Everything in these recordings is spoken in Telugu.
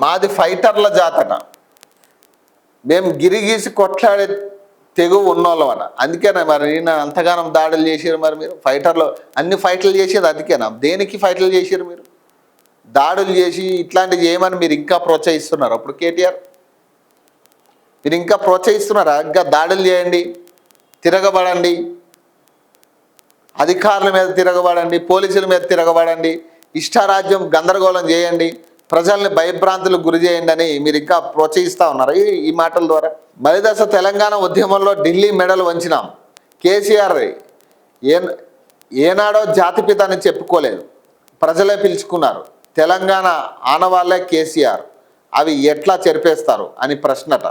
మాది ఫైటర్ల జాతట, మేము గిరిగీసి కొట్లాడే తెగువ ఉన్నోళ్ళం అట. అందుకేనా మరి నేను అంతగానం దాడులు చేసారు? మరి మీరు ఫైటర్లు అన్ని ఫైట్లు చేసేది అందుకేనా? దేనికి ఫైట్లు చేసారు మీరు? దాడులు చేసి ఇట్లాంటివి చేయమని మీరు ఇంకా ప్రోత్సహిస్తున్నారు. అప్పుడు కేటీఆర్ మీరు ఇంకా ప్రోత్సహిస్తున్నారా? ఇంకా దాడులు చేయండి, తిరగబడండి, అధికారుల మీద తిరగబడండి, పోలీసుల మీద తిరగబడండి, ఇష్టారాజ్యం గందరగోళం చేయండి, ప్రజల్ని భయభ్రాంతులకు గురి చేయండి అని మీరు ఇంకా ప్రోత్సహిస్తూ ఉన్నారు ఈ మాటల ద్వారా. మలిదశ తెలంగాణ ఉద్యమంలో ఢిల్లీ మెడలు వంచినాం. కేసీఆర్ ఏనాడో జాతిపిత అని చెప్పుకోలేదు, ప్రజలే పిలుచుకున్నారు. తెలంగాణ ఆనవాళ్లే కేసీఆర్, అవి ఎట్లా చెరిపేస్తారు అని ప్రశ్నట.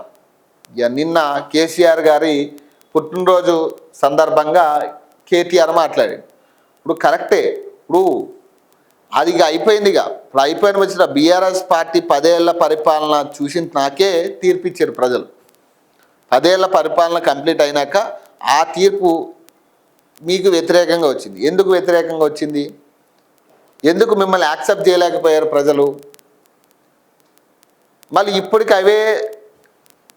నిన్న కేసీఆర్ గారి పుట్టినరోజు సందర్భంగా కేటీఆర్ మాట్లాడాడు. ఇప్పుడు కరెక్టే, ఇప్పుడు అది ఇక అయిపోయిందిగా. ఇప్పుడు అయిపోయిన వచ్చిన బీఆర్ఎస్ పార్టీ 10 ఏళ్ల పరిపాలన చూసి నాకే తీర్పిచ్చారు ప్రజలు. 10 ఏళ్ల పరిపాలన కంప్లీట్ అయినాక ఆ తీర్పు మీకు వ్యతిరేకంగా వచ్చింది. ఎందుకు వ్యతిరేకంగా వచ్చింది? ఎందుకు మిమ్మల్ని యాక్సెప్ట్ చేయలేకపోయారు ప్రజలు? మళ్ళీ ఇప్పటికి అవే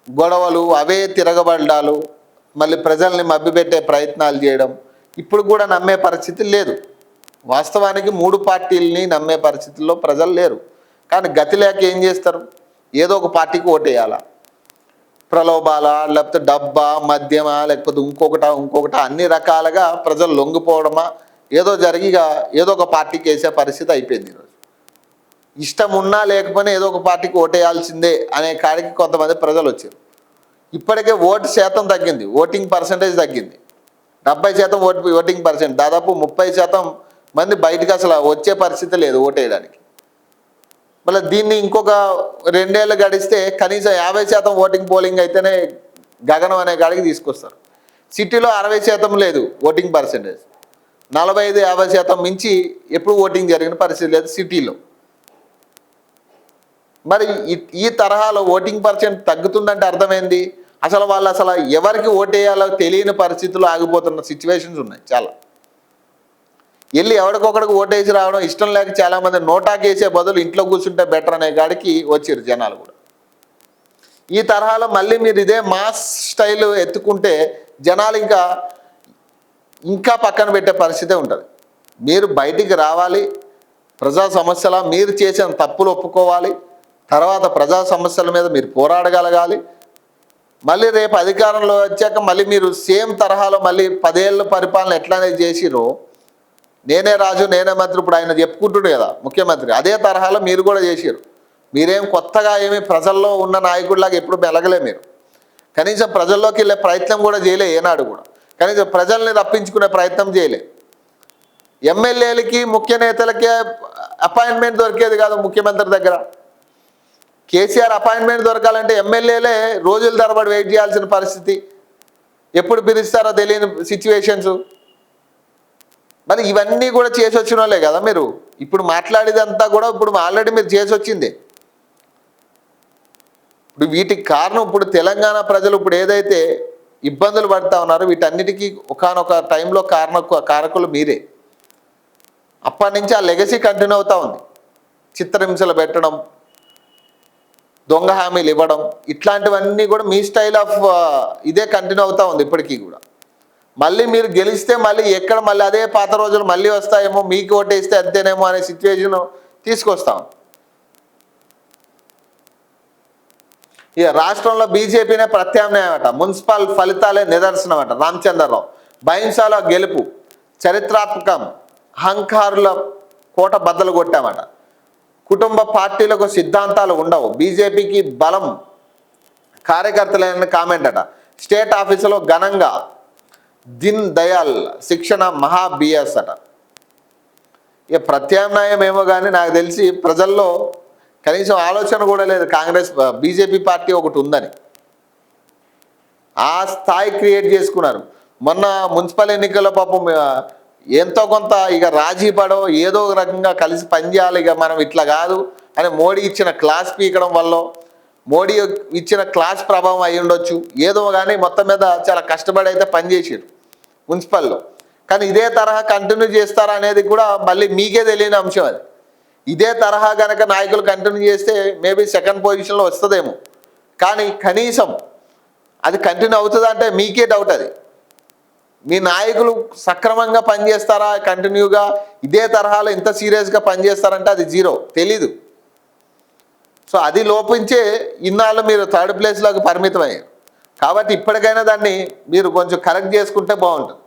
గొడవలు, అవే తిరగబడ్డాలు, మళ్ళీ ప్రజల్ని మభ్యపెట్టే ప్రయత్నాలు చేయడం ఇప్పుడు కూడా నమ్మే పరిస్థితి లేదు. వాస్తవానికి 3 పార్టీలని నమ్మే పరిస్థితుల్లో ప్రజలు లేరు. కానీ గతి లేక ఏం చేస్తారు? ఏదో ఒక పార్టీకి ఓటేయాలా, ప్రలోభాల, లేకపోతే డబ్బా, మద్యమా, లేకపోతే ఇంకొకట అన్ని రకాలుగా ప్రజలు లొంగిపోవడమా ఏదో జరిగిగా ఏదో ఒక పార్టీకి వేసే పరిస్థితి అయిపోయింది. ఈరోజు ఇష్టం ఉన్నా లేకపోయినా ఏదో ఒక పార్టీకి ఓటేయాల్సిందే అనే కాడికి కొంతమంది ప్రజలు వచ్చారు. ఇప్పటికే ఓటు శాతం తగ్గింది, ఓటింగ్ పర్సంటేజ్ తగ్గింది. 70% ఓటింగ్ పర్సెంట్, దాదాపు 30% మంది బయటకు అసలు వచ్చే పరిస్థితి లేదు ఓటేయడానికి. మళ్ళీ దీన్ని ఇంకొక 2 ఏళ్ళు గడిస్తే కనీసం 50% ఓటింగ్ పోలింగ్ అయితేనే గగనం అనే కాడికి తీసుకొస్తారు. సిటీలో 60% లేదు ఓటింగ్ పర్సెంటేజ్, 45-50% మించి ఎప్పుడు ఓటింగ్ జరిగిన పరిస్థితి లేదు సిటీలో. మరి ఈ తరహాలో ఓటింగ్ పర్సెంట్ తగ్గుతుందంటే అర్థమైంది. అసలు ఎవరికి ఓటేయాలో తెలియని పరిస్థితుల్లో ఆగిపోతున్న సిచ్యువేషన్స్ ఉన్నాయి చాలా. వెళ్ళి ఎవరికొకడికి ఓటేసి రావడం ఇష్టం లేక చాలామంది నోటాకేసే బదులు ఇంట్లో కూర్చుంటే బెటర్ అనే కాడికి వచ్చారు జనాలు కూడా. ఈ తరహాలో మళ్ళీ మీరు ఇదే మాస్ స్టైల్ ఎత్తుకుంటే జనాలు ఇంకా పక్కన పెట్టే పరిస్థితే ఉంటుంది. మీరు బయటికి రావాలి, ప్రజా సమస్యల మీరు చేసిన తప్పులు ఒప్పుకోవాలి, తర్వాత ప్రజా సమస్యల మీద మీరు పోరాడగలగాలి. మళ్ళీ రేపు అధికారంలో వచ్చాక మళ్ళీ మీరు సేమ్ తరహాలో మళ్ళీ 10 ఏళ్ళ పరిపాలన ఎట్లానే చేసిరో, నేనే రాజు నేనే మంత్రి, ఇప్పుడు ఆయన చెప్పుకుంటుండే కదా ముఖ్యమంత్రి, అదే తరహాలో మీరు కూడా చేసారు. మీరేం కొత్తగా ఏమి ప్రజల్లో ఉన్న నాయకుడిలాగా ఎప్పుడు మెలగలే. మీరు కనీసం ప్రజల్లోకి వెళ్ళే ప్రయత్నం కూడా చేయలే ఏనాడు కూడా. కనీసం ప్రజల్ని రప్పించుకునే ప్రయత్నం చేయలే. ఎమ్మెల్యేలకి ముఖ్య నేతలకే అపాయింట్మెంట్ దొరికేది కాదు ముఖ్యమంత్రి దగ్గర. కేసీఆర్ అపాయింట్మెంట్ దొరకాలంటే ఎమ్మెల్యేలే రోజుల తరబడి వెయిట్ చేయాల్సిన పరిస్థితి, ఎప్పుడు పిలుస్తారో తెలియని సిచ్యువేషన్స్. మరి ఇవన్నీ కూడా చేసి వచ్చిన వాళ్ళే కదా మీరు. ఇప్పుడు మాట్లాడేదంతా కూడా ఇప్పుడు ఆల్రెడీ మీరు చేసి వచ్చింది. ఇప్పుడు వీటికి కారణం ఇప్పుడు తెలంగాణ ప్రజలు ఇప్పుడు ఏదైతే ఇబ్బందులు పడుతూ ఉన్నారో వీటన్నిటికీ ఒకానొక టైంలో కారకులు మీరే. అప్పటి నుంచి ఆ లెగసీ కంటిన్యూ అవుతూ ఉంది. చిత్రహింసలు పెట్టడం, దొంగ హామీలు ఇవ్వడం, ఇట్లాంటివన్నీ కూడా మీ స్టైల్ ఆఫ్ ఇదే కంటిన్యూ అవుతూ ఉంది ఇప్పటికీ కూడా. మళ్ళీ మీరు గెలిస్తే మళ్ళీ ఎక్కడ మళ్ళీ అదే పాత రోజులు మళ్ళీ వస్తాయేమో, మీకు ఓటేస్తే అంతేనేమో అనే సిచ్యువేషన్ తీసుకొస్తాం. ఇక రాష్ట్రంలో బీజేపీనే ప్రత్యామ్నాయం అట, మున్సిపల్ ఫలితాలే నిదర్శనం అట. రామచంద్రరావు బైంసాలో గెలుపు చరిత్రాత్మకం, అహంకారుల కోట బద్దలు కొట్టామట. కుటుంబ పార్టీలకు సిద్ధాంతాలు ఉండవు, బీజేపీకి బలం కార్యకర్తలైన కామెంట్ అట. స్టేట్ ఆఫీసులో ఘనంగా దీన్ దయాల్ శిక్షణ మహా బిఎస్ అట. ఇక ప్రత్యామ్నాయం ఏమో కానీ నాకు తెలిసి ప్రజల్లో కనీసం ఆలోచన కూడా లేదు కాంగ్రెస్ బీజేపీ పార్టీ ఒకటి ఉందని. ఆ స్థాయి క్రియేట్ చేసుకున్నారు. మొన్న మున్సిపల్ ఎన్నికల్లో పాపం ఎంతో కొంత ఇక రాజీ పడో ఏదో ఒక రకంగా కలిసి పనిచేయాలి, ఇక మనం ఇట్లా కాదు అని మోడీ ఇచ్చిన క్లాస్ పీకడం వల్ల, మోడీ ఇచ్చిన క్లాస్ ప్రభావం అయి ఉండొచ్చు ఏదో, కానీ మొత్తం మీద చాలా కష్టపడి అయితే పనిచేసారు మున్సిపల్లో. కానీ ఇదే తరహా కంటిన్యూ చేస్తారా అనేది కూడా మళ్ళీ మీకే తెలియని అంశం అది. ఇదే తరహా గనక నాయకులు కంటిన్యూ చేస్తే మేబీ సెకండ్ పొజిషన్లో వస్తుందేమో. కానీ కనీసం అది కంటిన్యూ అవుతుందా అంటే మీకే డౌట్. అది మీ నాయకులు సక్రమంగా పనిచేస్తారా, కంటిన్యూగా ఇదే తరహాలో ఇంత సీరియస్గా పనిచేస్తారంటే అది జీరో, తెలీదు. సో అది లోపించే ఇన్నాళ్ళు మీరు థర్డ్ ప్లేస్లోకి పరిమితమయ్యారు. కాబట్టి ఇప్పటికైనా దాన్ని మీరు కొంచెం కరెక్ట్ చేసుకుంటే బాగుంటుంది.